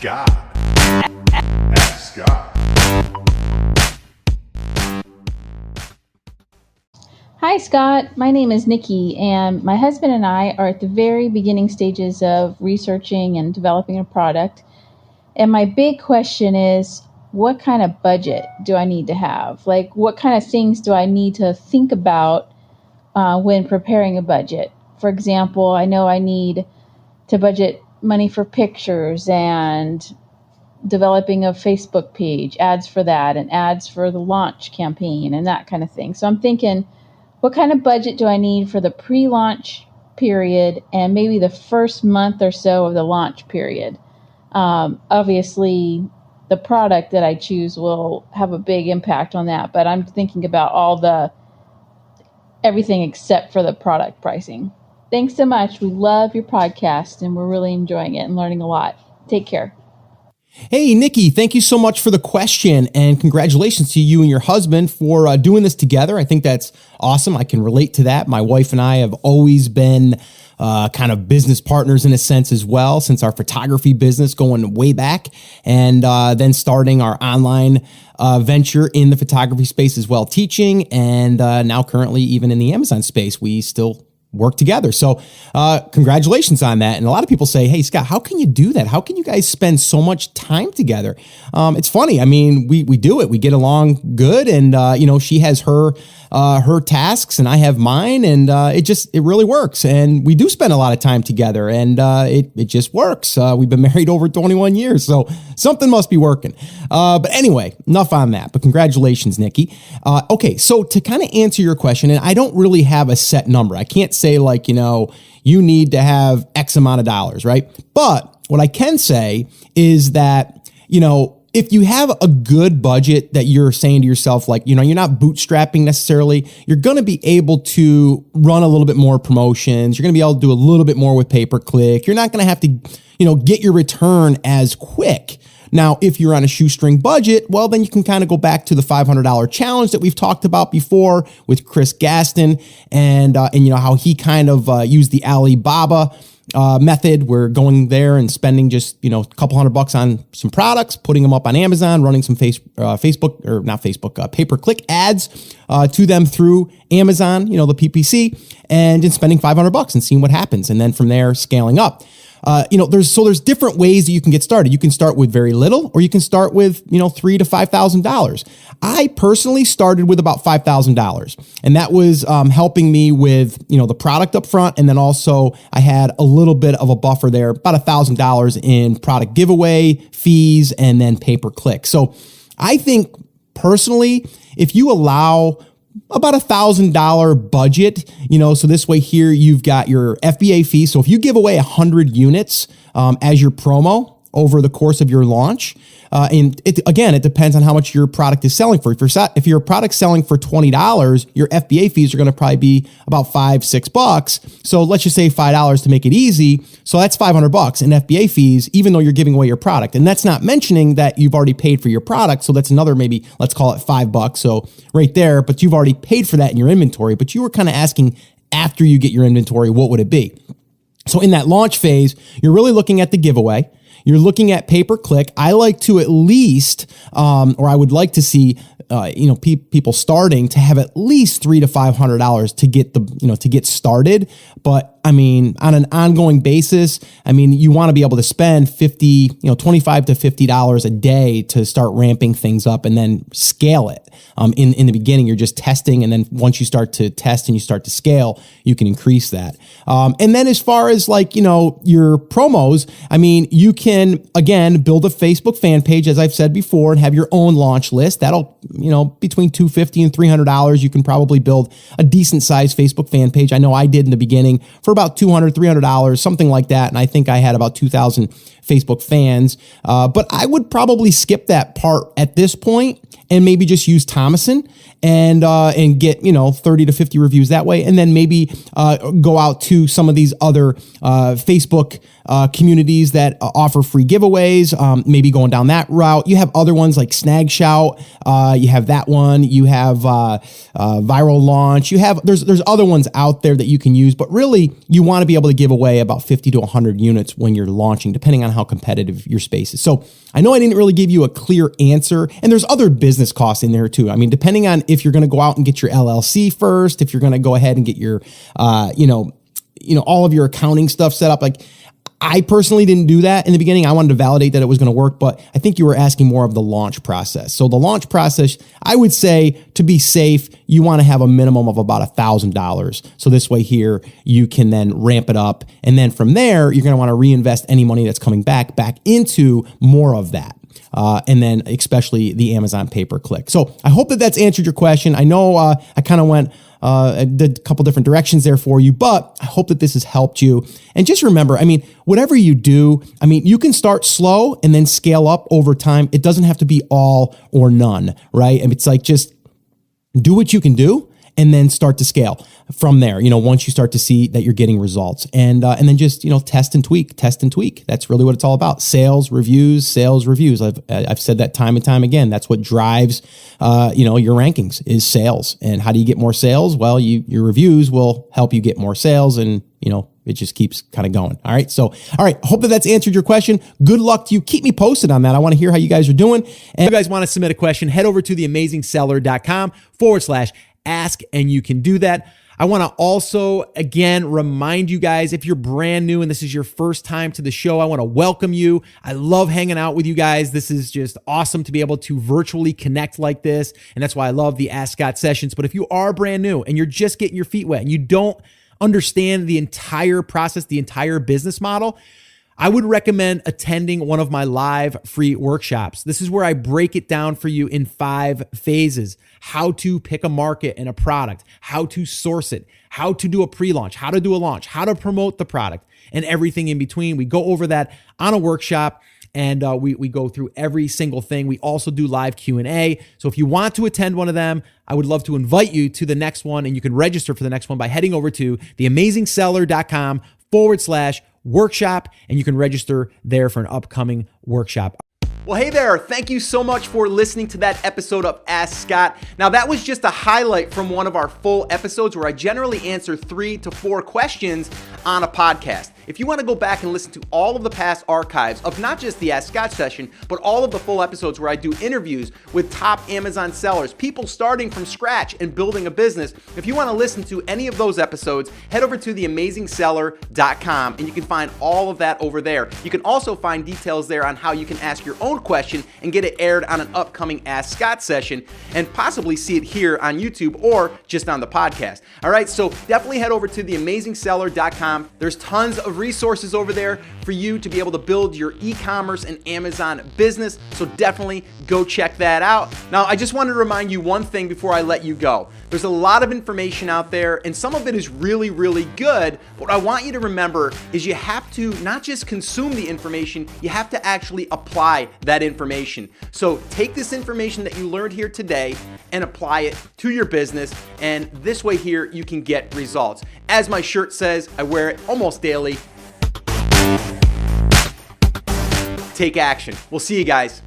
God. Ask God. Hi, Scott. My name is Nikki, and my husband and I are at the very beginning stages of researching and developing a product. And my big question is, what kind of budget do I need to have? Like, what kind of things do I need to think about when preparing a budget? For example, I know I need to budget money for pictures and developing a Facebook page, ads for that, and ads for the launch campaign and that kind of thing. So I'm thinking, what kind of budget do I need for the pre-launch period and maybe the first month or so of the launch period? Obviously, the product that I choose will have a big impact on that, but I'm thinking about everything except for the product pricing. Thanks so much. We love your podcast and we're really enjoying it and learning a lot. Take care. Hey, Nikki, thank you so much for the question, and congratulations to you and your husband for doing this together. I think that's awesome. I can relate to that. My wife and I have always been kind of business partners in a sense as well, since our photography business going way back, and then starting our online venture in the photography space as well, teaching, and now currently even in the Amazon space, we still work together. So congratulations on that. And a lot of people say, hey, Scott, how can you do that? How can you guys spend so much time together? It's funny. I mean, we do it. We get along good. And, she has her tasks and I have mine. And it really works. And we do spend a lot of time together and it just works. We've been married over 21 years. So something must be working. But anyway, enough on that. But congratulations, Nikki. Okay, so to kind of answer your question, and I don't really have a set number. I can't say like, you need to have X amount of dollars, right? But what I can say is that, if you have a good budget that you're saying to yourself, like, you're not bootstrapping necessarily, you're going to be able to run a little bit more promotions. You're going to be able to do a little bit more with pay-per-click. You're not going to have to, get your return as quick. Now, if you're on a shoestring budget, well, then you can kind of go back to the $500 challenge that we've talked about before with Chris Gaston and how he kind of used the Alibaba method. We're going there and spending just, a couple $100 on some products, putting them up on Amazon, running some pay-per-click ads to them through Amazon, the PPC, and then spending $500 and seeing what happens. And then from there, scaling up. There's different ways that you can get started. You can start with very little, or you can start with, $3,000 to $5,000. I personally started with about $5,000, and that was helping me with, the product up front. And then also I had a little bit of a buffer there, about $1,000 in product giveaway fees and then pay-per-click. So I think personally, if you allow about $1,000 budget, so this way here, you've got your FBA fee. So if you give away 100 units as your promo over the course of your launch, and it depends on how much your product is selling for. If your product's selling for $20, your FBA fees are going to probably be about $5-6. So let's just say $5 to make it easy. So that's $500 in FBA fees, even though you're giving away your product. And that's not mentioning that you've already paid for your product. So that's another, maybe let's call it $5. So right there, but you've already paid for that in your inventory, but you were kind of asking after you get your inventory, what would it be? So in that launch phase, you're really looking at the giveaway. You're looking at pay-per-click. I like to at least, or I would like to see, people starting to have at least $300 to $500 to get to get started. But I mean, on an ongoing basis, you want to be able to spend $25 to $50 a day to start ramping things up and then scale it. In the beginning, you're just testing. And then once you start to test and you start to scale, you can increase that. And then as far as your promos, you can, again, build a Facebook fan page, as I've said before, and have your own launch list. That'll, between $250 and $300, you can probably build a decent sized Facebook fan page. I know I did in the beginning for about $200, $300, something like that. And I think I had about 2,000 Facebook fans. But I would probably skip that part at this point and maybe just use Thomason and get 30 to 50 reviews that way, and then maybe go out to some of these other Facebook communities that offer free giveaways. Maybe going down that route. You have other ones like Snag Shout. You have that one. You have Viral Launch. You have there's other ones out there that you can use, but really you want to be able to give away about 50 to 100 units when you're launching, depending on how competitive your space is. So I know I didn't really give you a clear answer, and there's other business costs in there too. I mean, depending on if you're going to go out and get your LLC first, if you're going to go ahead and get your, all of your accounting stuff set up. Like, I personally didn't do that in the beginning. I wanted to validate that it was going to work, but I think you were asking more of the launch process. So the launch process, I would say, to be safe, you want to have a minimum of about $1,000. So this way here, you can then ramp it up. And then from there, you're going to want to reinvest any money that's coming back into more of that. And then especially the Amazon pay-per-click. So I hope that that's answered your question. I know I kind of went, I did a couple different directions there for you, but I hope that this has helped you. And just remember, I mean, whatever you do, I mean, you can start slow and then scale up over time. It doesn't have to be all or none, right? And it's like, just do what you can do and then start to scale from there, once you start to see that you're getting results, and then just, test and tweak. That's really what it's all about. Sales reviews. I've said that time and time again. That's what drives, your rankings is sales. And how do you get more sales? Well, your reviews will help you get more sales, and, it just keeps kind of going. All right. So, all right. Hope that that's answered your question. Good luck to you. Keep me posted on that. I want to hear how you guys are doing. And if you guys want to submit a question, head over to theamazingseller.com/ask, and you can do that. I want to also, again, remind you guys, if you're brand new and this is your first time to the show, I want to welcome you. I love hanging out with you guys. This is just awesome to be able to virtually connect like this. And that's why I love the Ask Scott sessions. But if you are brand new and you're just getting your feet wet and you don't understand the entire process, the entire business model, I would recommend attending one of my live free workshops. This is where I break it down for you in 5 phases: how to pick a market and a product, how to source it, how to do a pre-launch, how to do a launch, how to promote the product, and everything in between. We go over that on a workshop, and we go through every single thing. We also do live Q&A. So if you want to attend one of them, I would love to invite you to the next one, and you can register for the next one by heading over to theamazingseller.com/workshop, and you can register there for an upcoming workshop. Well, hey there. Thank you so much for listening to that episode of Ask Scott. Now, that was just a highlight from one of our full episodes where I generally answer 3 to 4 questions on a podcast. If you want to go back and listen to all of the past archives of not just the Ask Scott session, but all of the full episodes where I do interviews with top Amazon sellers, people starting from scratch and building a business, if you want to listen to any of those episodes, head over to theamazingseller.com, and you can find all of that over there. You can also find details there on how you can ask your own question and get it aired on an upcoming Ask Scott session, and possibly see it here on YouTube or just on the podcast. All right, so definitely head over to theamazingseller.com. There's tons of resources over there for you to be able to build your e-commerce and Amazon business. So definitely go check that out. Now, I just wanted to remind you one thing before I let you go. There's a lot of information out there, and some of it is really, really good. What I want you to remember is you have to not just consume the information, you have to actually apply that information. So take this information that you learned here today and apply it to your business, and this way here you can get results. As my shirt says, I wear it almost daily. Take action. We'll see you guys.